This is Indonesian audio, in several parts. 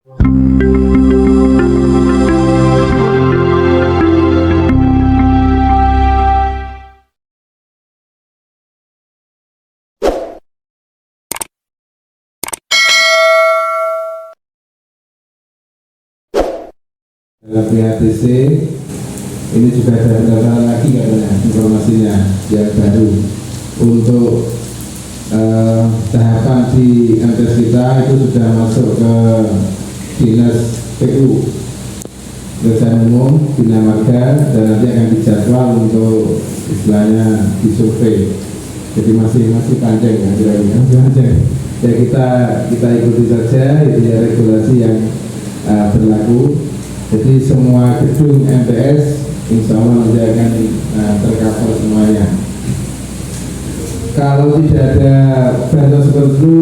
PHTC ini juga ada pendaftaran lagi katanya informasinya yang baru untuk tahapan di MTS kita itu sudah masuk ke dinas PU Kerjaan Umum Bina Marga dan nanti akan dijadwal untuk istilahnya disurvei. Jadi masih panjang ya, panjang. Ya kita ikuti saja itu ya regulasi yang berlaku. Jadi semua gedung MTS insya Allah nanti akan tercover semuanya. Kalau tidak ada bantuan seperti itu,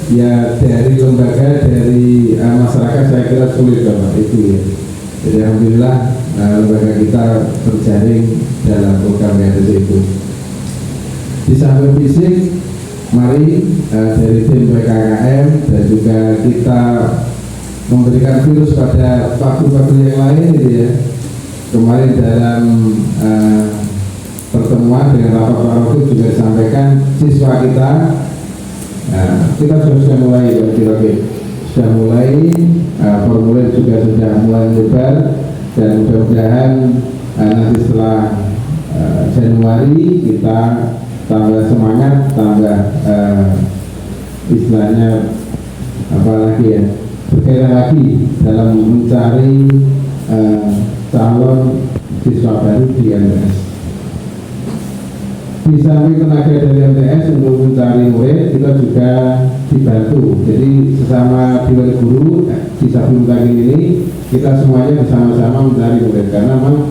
ya dari lembaga, dari masyarakat saya kira sulit Bapak itu ya. Jadi alhamdulillah lembaga kita terjaring dalam program yang ada itu. Di samping fisik, mari dari tim PKKM dan juga kita memberikan virus pada faktor-faktor yang lain gitu ya. Kemarin dalam pertemuan dengan rapat paroki juga disampaikan siswa kita sudah mulai sudah mulai formulir juga sudah mulai menyebar dan mudah-mudahan nanti setelah Januari kita tambah semangat, tambah istilahnya apa lagi ya, berkaitan lagi dalam mencari calon siswa baru di MTS. Di samping tenaga dari MTS untuk mencari murid, kita juga dibantu. Jadi sesama dewan guru di Sabun Tagin ini kita semuanya bersama-sama mencari murid karena memang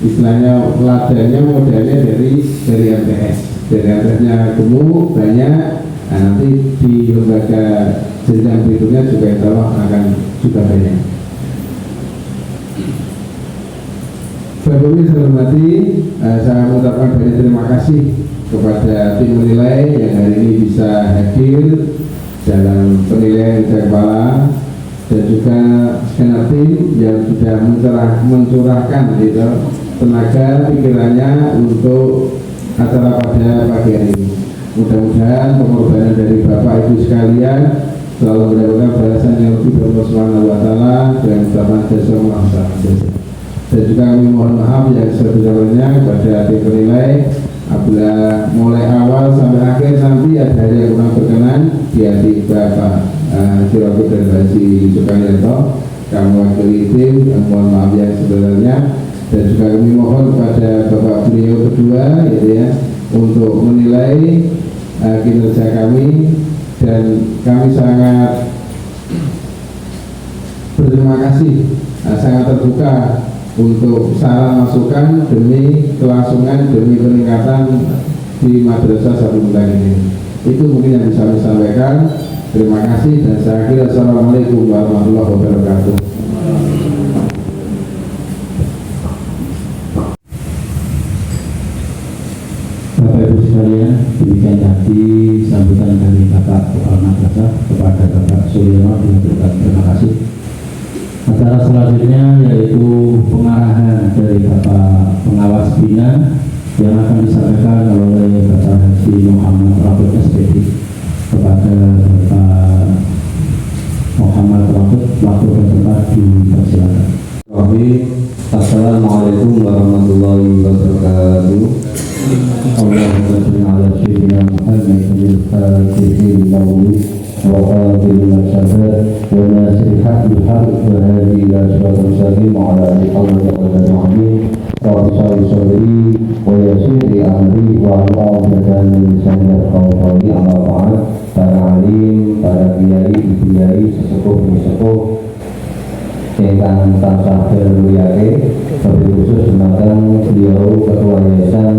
istilahnya ladangnya modelnya dari MTS. Dari MTS-nya gemuk banyak, nanti di lembaga jenjang berikutnya juga insya Allah akan juga banyak. Bapak Ibu saya hormati, saya mengucapkan banyak terima kasih kepada tim menilai yang hari ini bisa hadir dalam penilaian kepala dan juga skenario tim yang sudah mencurahkan tenaga pikirannya untuk acara pada pagi hari ini. Mudah-mudahan pengorbanan dari Bapak Ibu sekalian selalu mendapatkan balasan yang lebih dari Allah Subhanahu wa Ta'ala dan ucapan jasa maaf. Dan juga kami mohon maaf yang sebesar-besarnya kepada tim penilai apabila mulai awal sampai akhir nanti ada yang kurang berkenan di hati Bapak Haji dan Haji Sukaryanto, kami wakili tim, mohon maaf yang sebenarnya. Dan juga kami mohon kepada Bapak beliau kedua ya, untuk menilai kinerja kami, dan kami sangat berterima kasih, sangat terbuka untuk saran masukan demi kelangsungan, demi peningkatan di Madrasah Sabun Tagin ini. Itu mungkin yang bisa saya sampaikan. Terima kasih dan saya akhiri. Assalamualaikum warahmatullahi wabarakatuh. Bapak Ibu sekalian, demikian tadi sambutan dari Bapak Kepala Madrasah kepada Bapak Suryono, dengan terima kasih. Acara selanjutnya yaitu pengarahan dari Bapak Pengawas Bina yang akan disampaikan oleh Bapak Haji Muhammad Rafid SPD. Kepada Bapak Muhammad Rafid, waktu dan tempat dipersilakan. Assalamualaikum warahmatullahi wabarakatuh. Allahumma shalli ala sayyidina Muhammadin al-fatihil mawlid وقاتل المشهد وناصر الحق بالحق وهادي الى صراط المستقيم وعلى اله وصحبه اجمعين. رب اشرح لي صدري ويسر لي امري واحلل عقدة من لساني يفقهوا قولي. Amma ba'd. Para alim, para kiai, kiai, sesepuh ingkang tansah mulyake, lebih khusus dumateng beliau Ketua Yayasan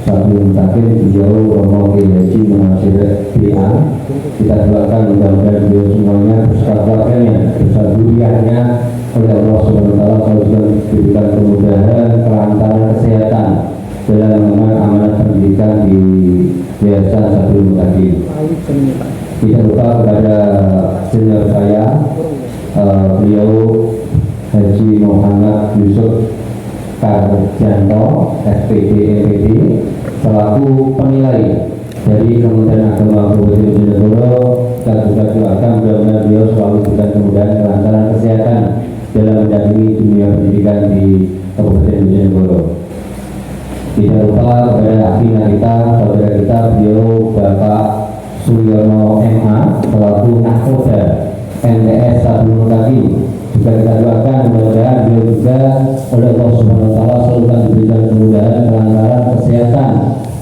Sabun Tagin, beliau Romo Kiai Haji Munasir BA. Kita doakan mudah-mudahan beliau semuanya beserta keluarganya, beserta zuriyahnya oleh Allah Subhanahu wa Ta'ala selalu diberikan kemudahan, kelancaran, kesehatan dalam mengemban amanat pendidikan di Yayasan Sabun Tagin. Tidak lupa kepada senior saya beliau Haji Muhammad Yusuf Karjanto SPD MPD selaku penilai dari Kementerian Agama Provinsi Bojonegoro. Kita juga doakan mudah-mudahan beliau selalu diberikan kemudahan, kelancaran, kesehatan dalam mendampingi dunia pendidikan di Kabupaten Bojonegoro. Tidak lupa kepada akhirnya kita, saudara kita, beliau Bapak Suryono MA selaku Nakoda MTS Sabun Kaki. Juga kita doakan mudah-mudahan beliau juga oleh Allah Subhanahu Wa Taala selalu diberikan kemudahan, kelancaran, kesehatan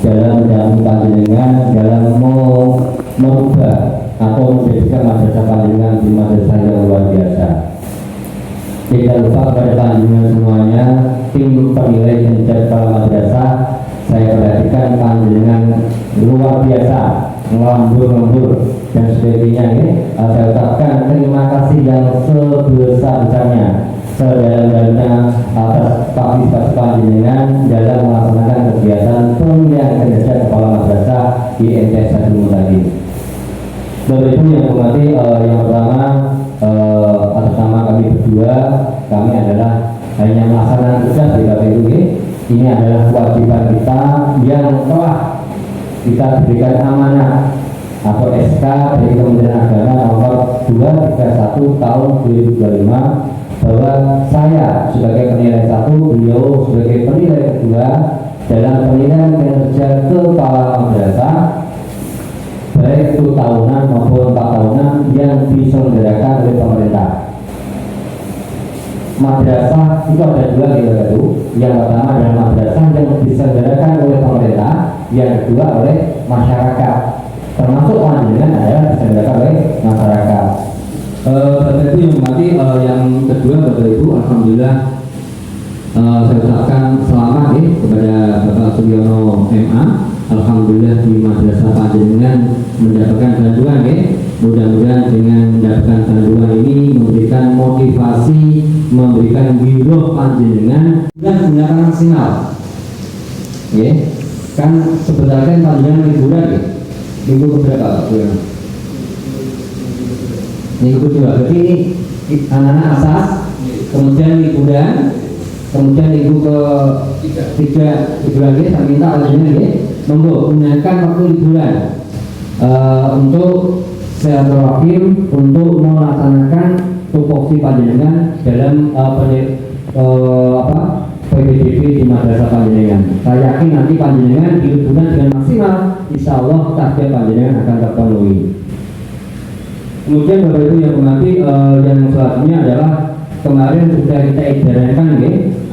dalam mendampingi panjenengan dalam merubah atau menjadikan madrasah panjenengan di madrasah yang luar biasa. Tidak lupa kepada panjenengan semuanya, tim penilai dan kepala madrasah, saya perhatikan panjenengan luar biasa, lembur-lembur dan sebagainya. Saya ucapkan terima kasih yang sebesar-besarnya, sedalam-dalamnya atas partisipasi panjenengan dalam melaksanakan kegiatan pemilihan kinerja kepala madrasah di MTS Sabun tadi. Bapak Ibu yang hormati, yang pertama atas nama kami berdua, kami adalah hanya melaksanakan tugas di Bapak Ibu. Ini adalah kewajiban kita yang telah kita berikan amanah atau SK dari Kementerian Agama nomor 231 tahun 2025 bahwa saya sebagai penilai 1, beliau sebagai penilai kedua dalam penilaian kinerja kepala madrasah baik itu tahunan maupun 4 tahunan yang diselenggarakan oleh pemerintah. Madrasah itu ada dua gitu. Yang pertama adalah madrasah yang diselenggarakan oleh pemerintah, yang kedua oleh masyarakat. Termasuk panjenengan adalah diselenggarakan oleh masyarakat. Bapak Ibu yang hormati, yang kedua Bapak Ibu, alhamdulillah saya ucapkan selamat kepada Bapak Suryono MA. Alhamdulillah di madrasah panjenengan mendapatkan bantuan mudah-mudahan dengan mendapatkan bantuan ini memberikan motivasi, memberikan giroh panjenengan dan menggunakan maksimal. Kan sebenarnya panjenengan liburan minggu keberapa Pak? Minggu kedua. Berarti ini anak-anak asas, kemudian liburan, kemudian minggu ke-3 lagi saya minta panjenengan menggunakan waktu liburan untuk silaturahim, untuk melaksanakan tupoksi panjenengan dalam PPDB di madrasah panjenengan. Saya yakin nanti panjenengan di liburan dengan maksimal, insya Allah target panjenengan akan terpenuhi. Kemudian Bapak Ibu yang hormati, yang selanjutnya adalah kemarin sudah kita edarkan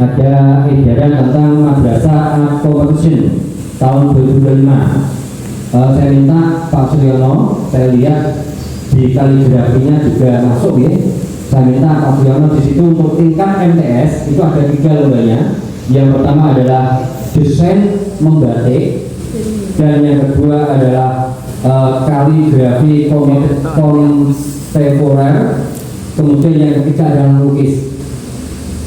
ada edaran tentang madrasah competition tahun 2005. Saya minta Pak Suryono, saya lihat di kaligrafinya juga masuk saya minta Pak Suryono di situ untuk tingkat MTS itu ada 3 lombanya. Yang pertama adalah desain membatik, dan yang kedua adalah kaligrafi kontemporer, kemudian yang ketiga adalah melukis.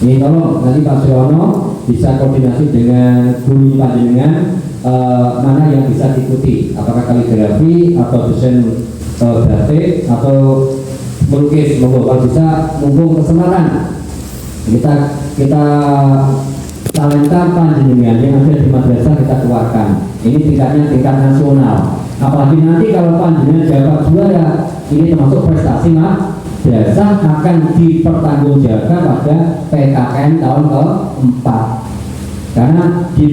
Ini tolong nanti Pak Suryono bisa koordinasi dengan guru panjenengan mana yang bisa diikuti, apakah kaligrafi atau desain batik atau melukis. Kalau bisa, mumpung kesempatan kita talenta panjenengan yang ada di madrasah kita keluarkan. Ini tingkatnya tingkat nasional. Apalagi nanti kalau panjenengan dapat juara, ini termasuk prestasi madrasah akan dipertanggungjawabkan pada PKKN tahun ke-4. Karena di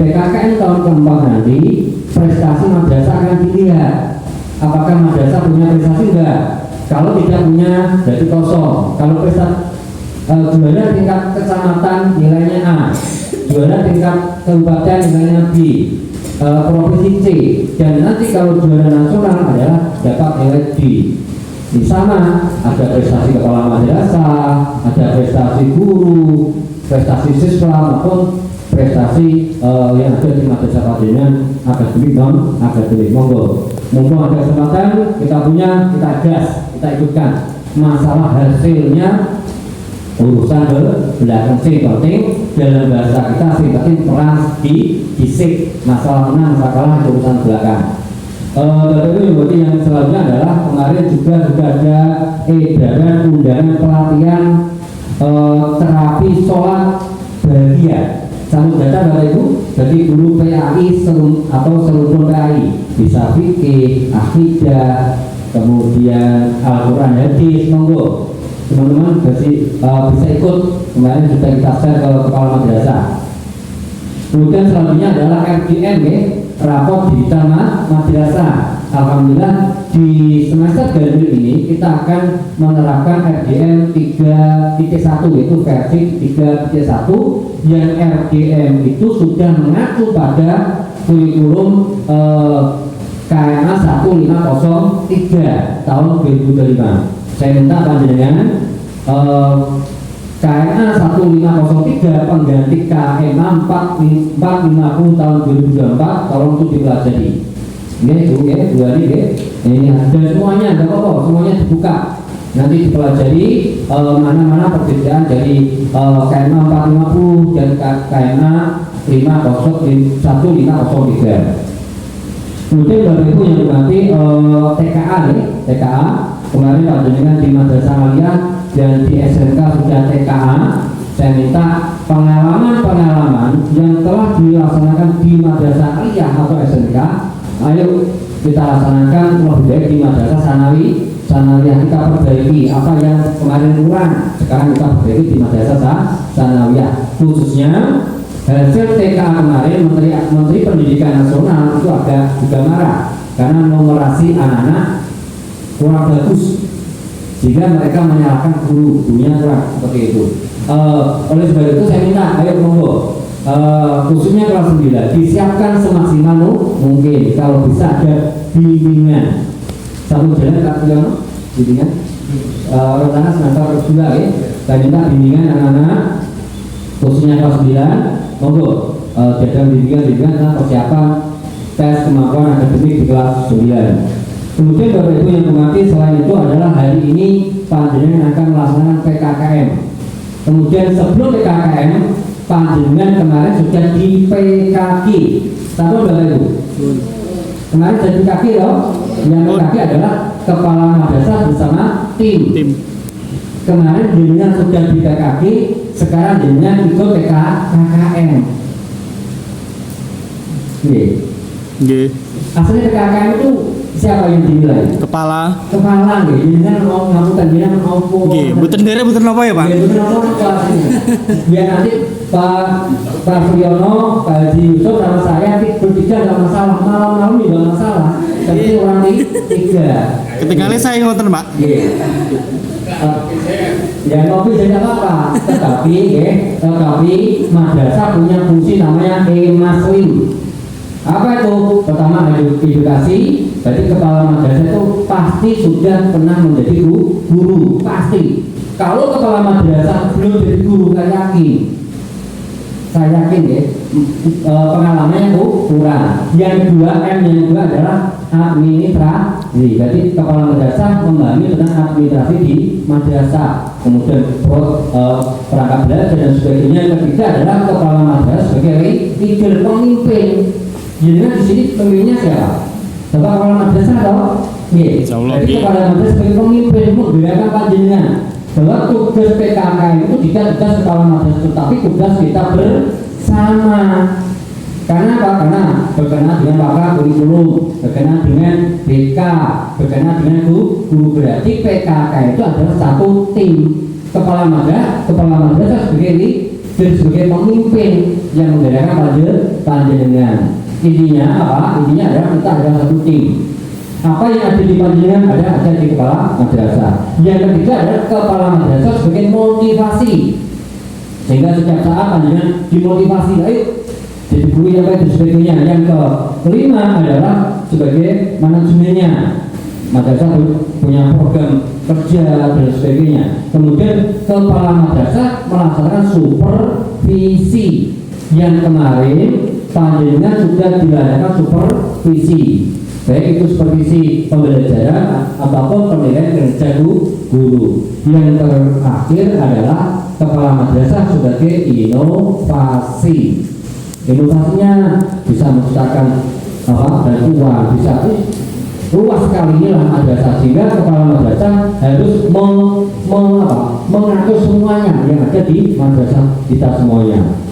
PKKN tahun ke-4 nanti prestasi madrasah akan dilihat. Apakah madrasah punya prestasi enggak? Kalau tidak punya, berarti kosong. Kalau prestasi juara tingkat kecamatan nilainya A, juara tingkat kabupaten nilainya B, provinsi C, dan nanti kalau juara nasional adalah dapat nilai D. Di sana ada prestasi kepala madrasah, ada prestasi guru, prestasi siswa maupun prestasi yang ada di madrasah panjenengan akademik akademik. Monggo, mumpung ada kesempatan kita punya, kita gas, kita ikutkan. Masalah hasilnya urusan belakang sing penting, dalam bahasa kita sing penting perang di disik, masalah menang masalah kalah urusan belakang. Bapak Ibu berarti yang selanjutnya adalah kemarin juga sudah ada edaran undangan pelatihan terapi sholat bahagia. Satu data Bapak Ibu, jadi guru PAI atau seluruh PAI bisa fikih, akidah, kemudian Al-Quran hadis, monggo teman-teman bisa ikut. Kemarin sudah kita share ke kepala madrasah. Kemudian selanjutnya adalah RGM ya, rapor digital madrasah. Alhamdulillah di semester ganjil ini kita akan menerapkan RGM 3.1 yaitu versi 3.1 yang RGM itu sudah mengacu pada kurikulum KMA 1503 tahun 2005. Saya minta panjenengan KMA 1503 pengganti KMA 450 tahun 2024 tolong untuk dipelajari. Ini Bu ya, dua ini dan semuanya enggak apa-apa, semuanya dibuka. Nanti dipelajari mana-mana perbedaan dari KMA 450 dan KMA 1503. Kemudian Bapak Ibu yang berarti TKA nih, TKA kemarin panjenengan di Madrasah Aliyah dan di SMK sudah TKA. Saya minta pengalaman-pengalaman yang telah dilaksanakan di Madrasah Aliyah atau SMK, ayo kita laksanakan lebih baik di Madrasah Sanawiyah. Kita perbaiki apa yang kemarin kurang, sekarang kita perbaiki di Madrasah Sanawiyah. Khususnya hasil TKA kemarin Menteri Pendidikan Nasional itu agak juga marah karena numerasi anak-anak kurang bagus, sehingga mereka menyalahkan gurunya kurang seperti itu. Oleh sebab itu saya minta, ayo monggo khususnya kelas 9 disiapkan semaksimal mungkin. Kalau bisa ada bimbingan satu jalan Kak Yono, bimbingan rencana semester 2 ya. Saya minta bimbingan anak-anak khususnya kelas 9, monggo jadwal bimbingan tentang persiapan tes kemampuan akademik di kelas 9. Kemudian Bapak Ibu yang mengerti, selain itu adalah hari ini panjenengan akan melaksanakan PKKM. Kemudian sebelum PKKM panjenengan kemarin sudah di PKK. Tahu Bapak Ibu? Kemarin jadi PKK loh. Yang PKK adalah kepala madrasah bersama tim. Kemarin jenengan sudah di PKK, sekarang jenengan ikut PKKM. Nggih. Aslinya PKKM itu siapa yang dinilai? Kepala. Kepala nggih. Jenengan mau ngapunten jenengan mau opo? Nggih, mboten nderek mboten napa ya, Pak? Nggih, mboten napa aslinya. Biar nanti Pak Suryono, Pak Haji Yusuf sama saya bertiga enggak masalah, malam-malam juga masalah. Tapi orang tiga. Ketinggalan saya ngoten, Pak. Nggih. Ya ngopi tidak apa-apa, tetapi madrasah punya fungsi namanya e-maslim. Apa itu? Pertama edukasi. Jadi kepala madrasah itu pasti sudah pernah menjadi guru, pasti. Kalau kepala madrasah belum jadi guru, saya yakin ya, pengalamannya itu kurang. Yang kedua adalah administrasi. Jadi kepala madrasah memahami tentang administrasi di madrasah, kemudian perangkat belajar dan sebagainya. Yang ketiga adalah kepala madrasah sebagai leader, pemimpin. Jadi di sini pemimpinnya siapa? Bapak kepala madrasah atau? Iya. Jadi kepala madrasah sebagai pemimpin menggerakkan panjenengan. Bahwa tugas PKK itu tidak tugas kepala madrasah, tetapi tugas kita bersama. Karena apa? Karena berkenaan dengan pakar kurikulum, berkenaan dengan BK, berkenaan dengan guru. Berarti PKK itu adalah satu tim. Kepala madrasah sebagai pemimpin yang menggerakkan panjenengan. Intinya apa? Intinya adalah kita adalah satu tim. Apa yang ada di panjenengan ada di kepala madrasah. Yang ketiga adalah kepala madrasah sebagai motivasi, sehingga setiap saat panjenengan dimotivasi, ayo jadi guru yang baik dan sebagainya. Yang kelima adalah sebagai manajemennya. Madrasah punya program kerja dan sebagainya. Kemudian kepala madrasah melaksanakan supervisi. Yang kemarin panjenengan sudah dilakukan supervisi, baik itu supervisi pembelajaran ataupun penilaian kerja guru. Yang terakhir adalah kepala madrasah sebagai inovasi. Inovasinya bisa menciptakan bantuan, bisa luas sekali inilah madrasah, sehingga kepala madrasah harus mengatur semuanya yang ada di madrasah kita semuanya.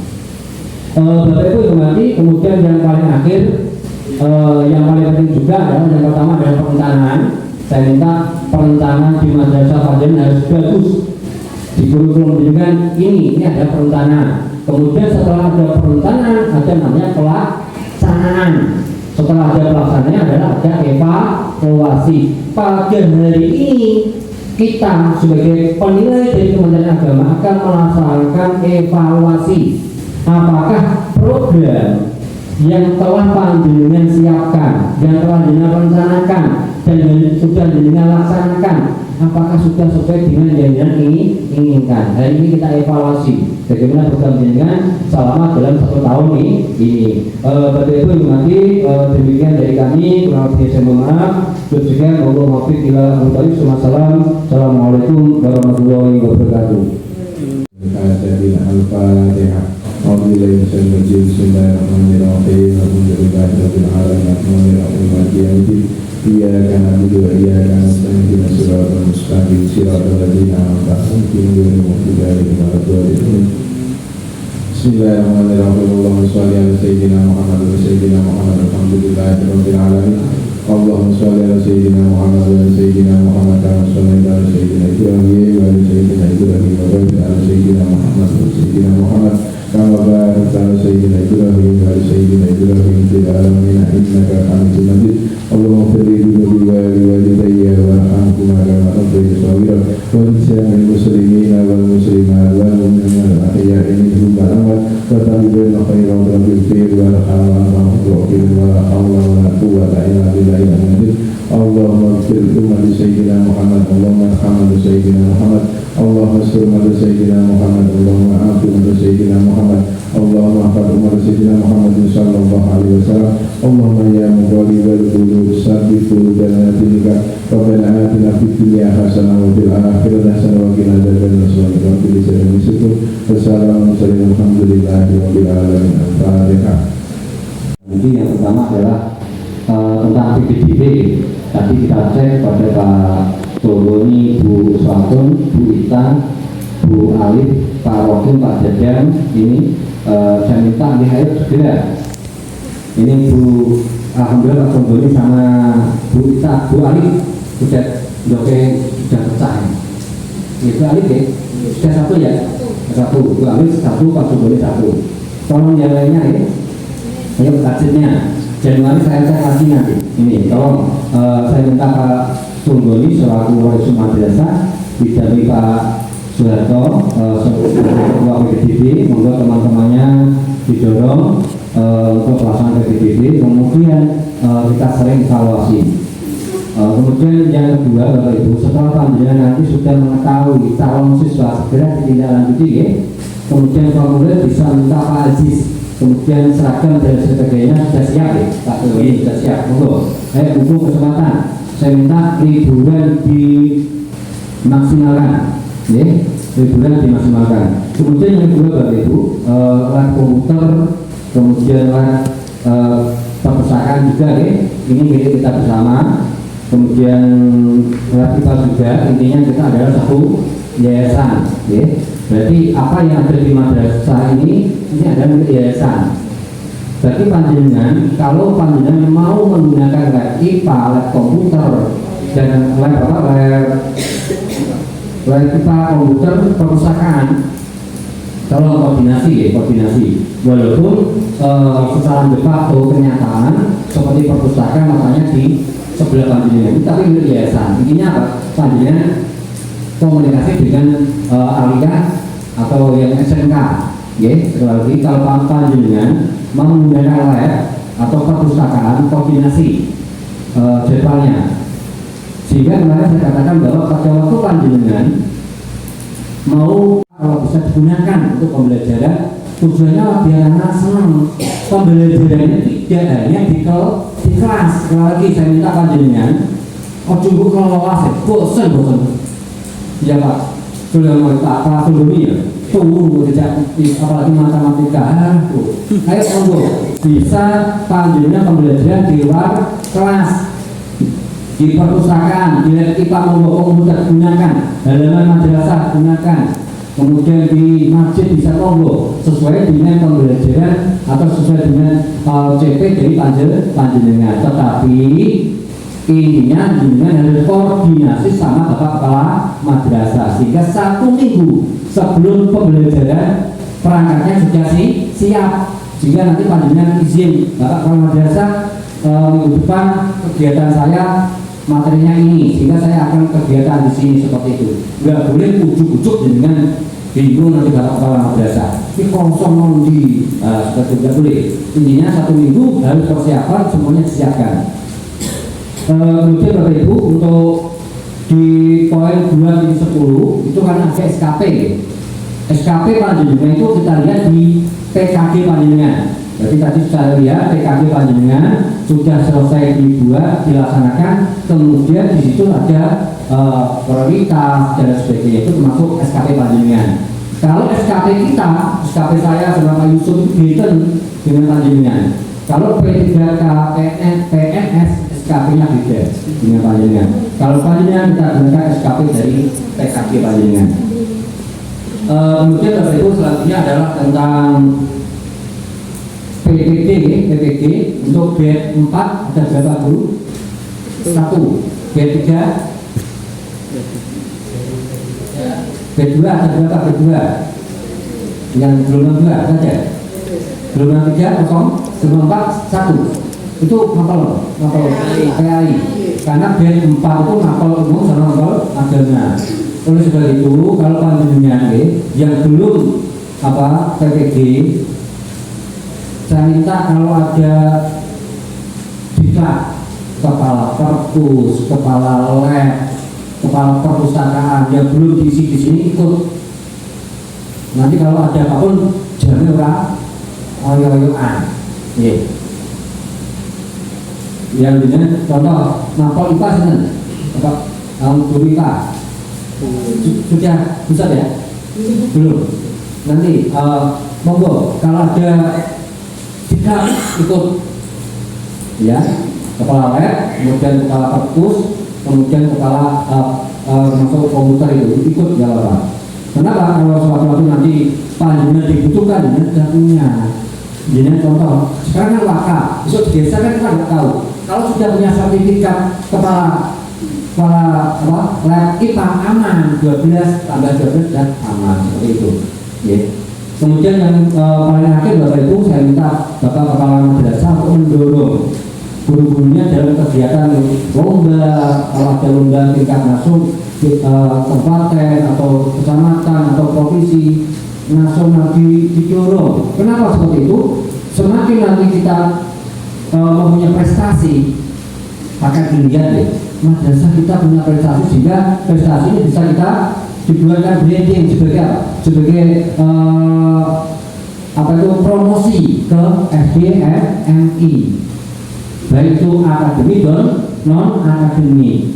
Bapak Ibu hormati, kemudian yang paling akhir, yang paling penting juga adalah yang pertama adalah perencanaan. Saya minta perencanaan di madrasah Fadlan harus bagus. Di kurikulum pendidikan ini ada perencanaan. Kemudian setelah ada perencanaan, ada namanya pelaksanaan. Setelah ada pelaksanaan adalah ada evaluasi. Pada hari ini kita sebagai penilai dari Kementerian Agama akan melaksanakan evaluasi. Apakah program yang telah panjenengan siapkan, yang telah jenengan rencanakan, dan yang sudah jenengan laksanakan, apakah sudah sesuai dengan yang jenengan inginkan? Hari ini kita evaluasi bagaimana program jenengan selama dalam 1 tahun ini. Bapak Ibu hormati, demikian dari kami, kurang lebih saya mohon maaf. Terus juga mohon maaf bila Assalamualaikum warahmatullahi wabarakatuh. Al-Fatihah. Bismillahirrahmanirrahim. Alhamdulillahirabbil alamin. Arrahmanirrahim. Maliki yaumiddin. Iyyaka na'budu wa iyyaka nasta'in. Ihdinas siratal mustaqim. Siratal ladzina an'amta 'alaihim ghairil maghdubi 'alaihim waladdallin. Bismillahirrahmanirrahim. Allahumma shalli ala sayyidina Muhammad wa sayyidina Muhammad. Alhamdulillahirabbil alamin. Allahumma shalli ala sayyidina Muhammad wa sayyidina Muhammad kama shallaita ala sayyidina Ibrahim wa ala sayyidina Ibrahim wa barik ala sayyidina Muhammad wa sayyidina Muhammad kama barakta ala sayyidina Ibrahim wa ala sayyidina Ibrahim fil alamin innaka Hamidum Majid. Allahumma ighfir li dhunubi wa li walidayya warhamhuma kama rabbayani shaghira wa lisa'il muslimina wal muslimat wal mu'minina wal ahya'i minhum wal amwat wa tabi'il khairan wa bil wa hawla wa la hawla wa la quwwata illa billah. Allahumma ighfir li ummati sayyidina Muhammad. Allahumma arhamna sayyidina Muhammad. Allahumma astur mata sayyidina Muhammad. Allahumma afi mata sayyidina Muhammad. Allahumma afad umar sayyidina Muhammad sallallahu alaihi wasallam. Allahumma ya muqallibal qulub sabbit qulubana binika. Rabbana atina fid dunya hasanah wa fil akhirati hasanah wa qina adzabannar. Wassalamu alhamdulillahi rabbil alamin. Al-Fatihah. Jadi yang pertama adalah tentang PPDB. Tadi kita cek pada Pak Toloni, Bu Uswatun, Bu Ita, Bu Alif, Pak Wakil, Pak Jajan. Ini saya minta ayo segera. Ini Bu, alhamdulillah Pak Toloni sama Bu Ita, Bu Alif sudah pecah. Bu Alif ya, sudah satu ya, satu. Bu Alif satu, Pak Toloni satu. Tolong yang lainnya ya. Ayo hasilnya. Januari saya kasih nanti. Ini tolong saya minta Pak Sunggoni selaku wali madrasah, didampingi Pak Soeharto ketua PPDB, monggo teman-temannya didorong untuk pelaksanaan PPDB. Kemudian kita sering evaluasi. Kemudian yang kedua Bapak Ibu, setelah panjenengan nanti sudah mengetahui calon siswa segera ditindaklanjuti ya. Kemudian formulir bisa minta Pak Aziz. Kemudian seragam dan sebagainya sudah siap ya, Pak Toloni sudah siap. Monggo, buku kesempatan. Saya minta liburan dimaksimalkan, ya, liburan dimaksimalkan. Kemudian yang kedua Bapak Ibu, lab komputer, kemudian lab perpustakaan juga ya, ini milik kita bersama. Kemudian lab IPA juga, intinya kita adalah satu yayasan, ya. Berarti apa yang ada di madrasah ini adalah milik yayasan. Berarti panjenengan, kalau panjenengan mau menggunakan lab IPA, lab komputer, dan lab IPA, komputer, perpustakaan, tolong koordinasi ya, koordinasi. Walaupun secara de facto kenyataan seperti perpustakaan makanya di sebelah panjenengan, tapi milik yayasan. Intinya apa? Panjenengan komunikasi dengan aliyah atau yang SMK, ya. Sekali lagi, kalau panjenengan menggunakan lab atau perpustakaan, koordinasi jadwalnya. Sehingga kemarin saya katakan bahwa pada waktu panjenengan mau kalau bisa digunakan untuk pembelajaran, tujuannya biar anak senang. Pembelajarannya tidak hanya di kelas. Sekali lagi saya minta panjenengan, coba kalau kelas bosan. Ya Pak, sudah mau Pak Toloni ya, tunggu tidak apalagi matematika. Ayo tunggu, bisa panjenengan pembelajaran di luar kelas. di perpustakaan, di IPA komputer gunakan, halaman madrasah gunakan, kemudian di masjid bisa monggo sesuai dengan pembelajaran atau sesuai dengan CP dari panjenengan. Tetapi intinya jenengan harus koordinasi sama Bapak Kepala Madrasah sehingga 1 minggu sebelum pembelajaran perangkatnya sudah siap, sehingga nanti panjenengan izin Bapak Kepala Madrasah minggu depan kegiatan saya materinya ini, sehingga saya akan kegiatan di sini seperti itu. Nggak boleh ujuk-ujuk dengan bingung nanti Bapak Kepala Madrasah ini kosong di seperti itu, nggak boleh. Intinya 1 minggu harus persiapan, semuanya disiapkan. Kemudian Bapak Ibu, untuk di poin 2.10 itu kan ada SKP. SKP panjenengan itu kita lihat di PKG panjenengan. Jadi tadi saya lihat PKG panjenengan sudah selesai dibuat, dilaksanakan, kemudian di situ ada prioritas dan sebagainya, itu termasuk SKP panjenengan. Kalau SKP kita, SKP saya sama Pak Yusuf itu dengan panjenengan. Kalau P3K PNS SKP-nya beda dengan panjenengan. Kalau panjenengan kita gunakan SKP dari PKG panjenengan. Kemudian Bapak Ibu selanjutnya adalah tentang PPG untuk bed 4 ada berapa guru? 1. Bed 3 bed 2 ada berapa? Bed 2 yang gelombang 2 saja. Gelombang 3 kosong, gelombang 4 1. Itu ngapal PAI. Karena bed 4 itu ngapal umum sama ngapal agama. Oleh sebab itu kalau panjenengan yang belum PPG, saya minta kalau ada diklat kepala perpus, kepala lab, kepala perpustakaan yang belum diisi di sini ikut. Nanti kalau ada apapun jangan orang oyo-oyoan. Yang dengan contoh mapol IPA seneng, guru IPA sudah bisa ya? Belum. Nanti monggo kalau ada kita ikut ya, kepala lab, kemudian kepala perpus, kemudian kepala masuk komputer itu ikut ya Pak. Kenapa? Kalau suatu nanti panjenengan dibutuhkan dan punya. Jadi contoh sekarang kan waka, besok di desa kan kita nggak tahu. Kalau sudah punya sertifikat kepala lab IPA aman, 12 tambah 12 dan aman seperti itu. Ya. Kemudian yang paling akhir Bapak Ibu, saya minta Bapak Kepala Madrasah untuk mendorong guru-gurunya dalam kegiatan lomba, kalau ada lomba tingkat masuk kabupaten atau kecamatan atau provinsi nasional didorong. Kenapa seperti itu? Semakin nanti kita mempunyai prestasi, maka dilihat deh, madrasah kita punya prestasi, sehingga prestasi ini bisa kita dibuatkan branding sebagai promosi ke SDMI, baik itu akademik dan non akademik.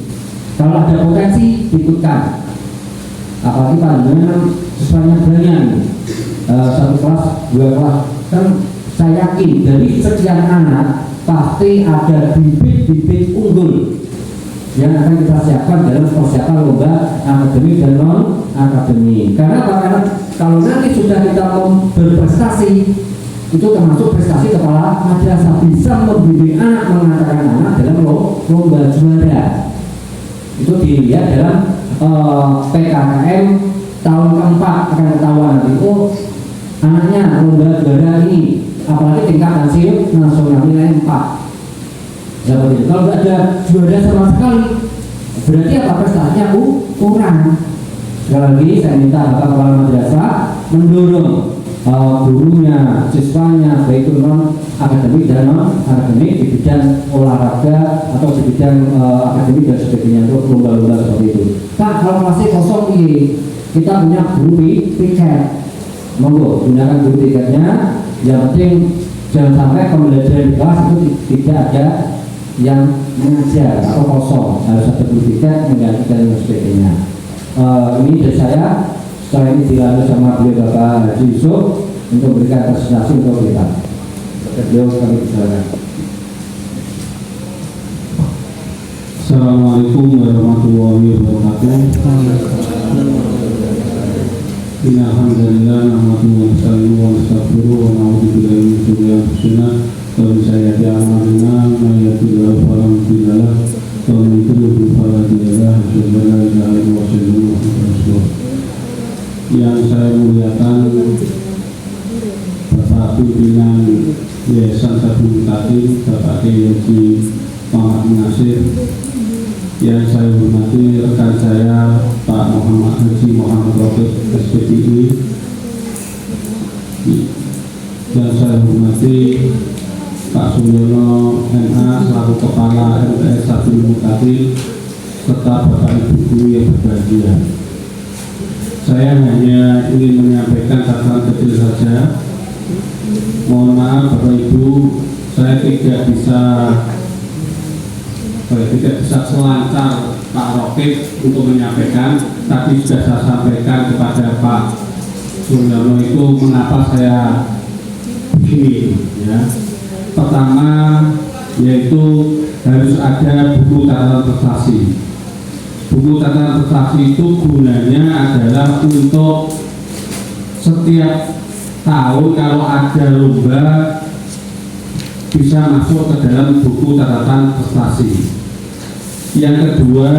Kalau ada potensi diikutkan, apalagi panjenengan sesuanya banyak, 1 kelas 2 kelas, kan saya yakin dari sekian anak pasti ada bibit-bibit unggul yang akan kita siapkan dalam persiapan lomba akademik dan non akademik. Karena apa? Karena kalau nanti sudah kita berprestasi, itu termasuk prestasi kepala madrasah, bisa membimbing anak, mengatakan anak dalam lomba juara. Itu dilihat dalam PKKM tahun keempat akan ketahuan nanti. Oh, anaknya lomba juara ini, apalagi tingkat nasional nilai 4. Kalau tidak ada juara sama sekali, berarti apa? Prestasinya kurang. Sekali lagi saya minta Bapak Kepala Madrasah mendorong gurunya, siswanya, baik itu non akademik dan non akademik di bidang olahraga atau di bidang akademik dan sebagainya, untuk lomba-lomba seperti itu. Pak, kalau masih kosong ini, kita punya guru piket, monggo gunakan guru piketnya. Yang penting jangan sampai pembelajaran di kelas itu tidak ada yang mengajar atau kosong, harus ada guru piket menggantikan dan sebagainya. Ini dari saya. Setelah ini dilalu sama beliau Bapak Haji Yusuf untuk memberikan presentasi untuk kita. Beliau kami persilakan. Assalamualaikum warahmatullahi wabarakatuh. Alhamdulillah, nahmaduhu wa nasta'inuhu wa nastaghfiruh wa na'udzu billahi min shururi anfusina wa min sayyiati a'malina, may yahdihillahu fala mudilla lahu wa man yudlil fala hadiya lahu. Asyhadu an la ilaha illallah wa asyhadu anna Muhammadan rasulullah. Yang saya muliakan Bapak Pimpinan Yayasan Sabung Mutakin, Bapak Kiai Muhammad Nasir, yang saya hormati rekan saya Pak Muhammad Haji Muhammad Rokib SPDI, yang saya hormati Pak Suryono MA selaku Kepala MTS Sabung Mutakin, serta Bapak Ibu Guru yang berbahagia. Saya hanya ingin menyampaikan catatan kecil saja. Mohon maaf Bapak Ibu, saya tidak bisa selancar Pak Rokib untuk menyampaikan, tapi sudah saya sampaikan kepada Pak Suryono itu mengapa saya begini ya. Pertama yaitu harus ada buku catatan prestasi. Buku catatan prestasi itu gunanya adalah untuk setiap tahun kalau ada lomba bisa masuk ke dalam buku catatan prestasi. Yang kedua,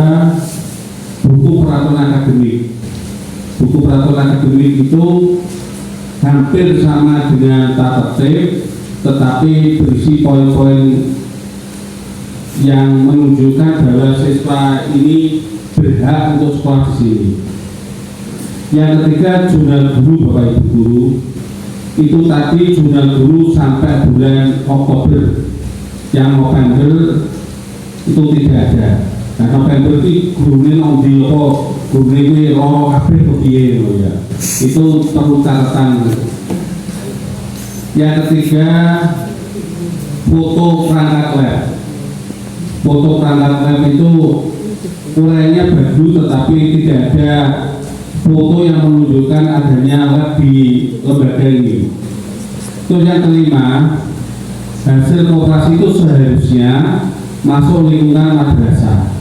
buku peraturan akademik. Buku peraturan akademik itu hampir sama dengan tata tertib, tetapi berisi poin-poin yang menunjukkan bahwa siswa ini berhak untuk sekolah di sini. Yang ketiga, jurnal guru Bapak Ibu guru. Itu tadi jurnal guru sampai bulan Oktober. Yang November itu tidak ada. Nah, November itu guru ini nombi kok, guru ini loro kabeh kepiye ya. Itu perlu catatan. Yang ketiga, foto perangkat lab. Foto perangkat lab itu uraiannya bagus, tetapi tidak ada foto yang menunjukkan adanya lab di lembaga ini. Terus yang kelima, hasil koperasi itu seharusnya masuk lingkungan madrasah.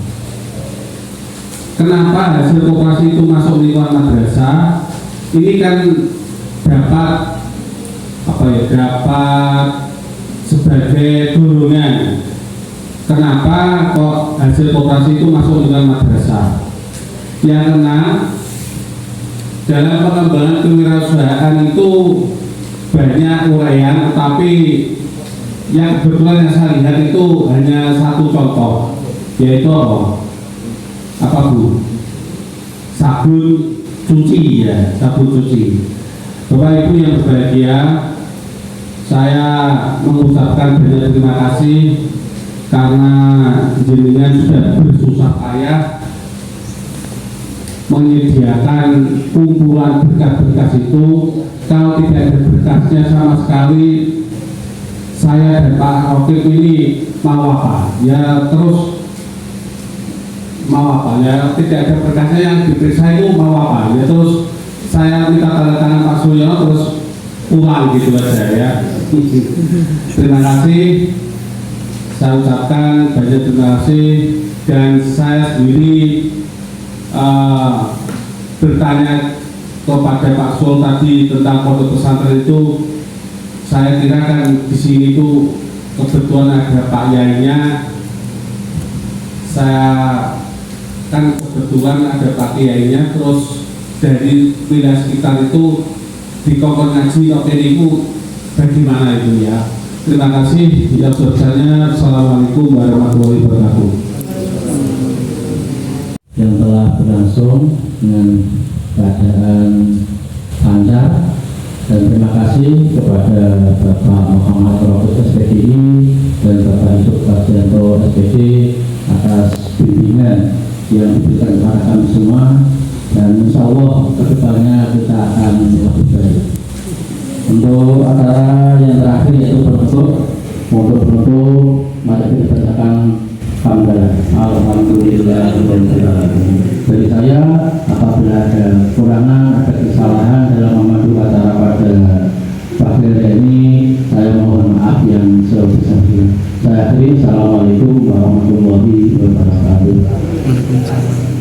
Kenapa hasil koperasi itu masuk lingkungan madrasah? Ini kan dapat dapat sebagai dorongan. Kenapa kok hasil koperasi itu masuk lingkungan madrasah? Yang keenam, dalam pengembangan kewirausahaan itu banyak uraian, tapi yang kebetulan yang saya lihat itu hanya satu contoh, yaitu apa Bu? Sabun cuci ya, sabun cuci. Bapak Ibu yang berbahagia, saya mengucapkan banyak terima kasih karena jenengan sudah bersusah payah menyediakan kumpulan berkas-berkas itu. Kalau tidak ada berkasnya sama sekali, saya dan Pak Rokib ini mau apa? Ya terus mau apa? Ya tidak ada berkasnya yang diperiksa itu mau apa? Ya terus saya minta tanda tangan Pak Suryono terus pulang gitu aja ya. Terima kasih. Saya ucapkan banyak terima kasih, dan saya sendiri bertanya kepada Pak Sul tadi tentang pondok pesantren itu. Saya kira kan di sini itu kebetulan ada Pak Yainya. Saya kan kebetulan ada Pak Yainya, terus dari wilayah sekitar itu di kongkong ngaji waktu itu bagaimana itu ya. Terima kasih. Ya sebesarnya. Assalamualaikum warahmatullahi wabarakatuh. Yang telah berlangsung dengan keadaan lancar, dan terima kasih kepada Bapak Muhammad Rokib SPDI dan Bapak Yusuf Karjanto SPD atas bimbingan yang diberikan kepada kami semua, dan insya Allah kedepannya kita akan lebih baik. Untuk acara yang terakhir yaitu penutup, mari kita bacakan hamdalah. Alhamdulillah. Dari saya, apabila ada kekurangan, ada kesalahan dalam memandu acara pada pagi ini, saya mohon maaf yang sebesar-besarnya. Saya akhiri, Assalamualaikum warahmatullahi wabarakatuh. Waalaikumsalam.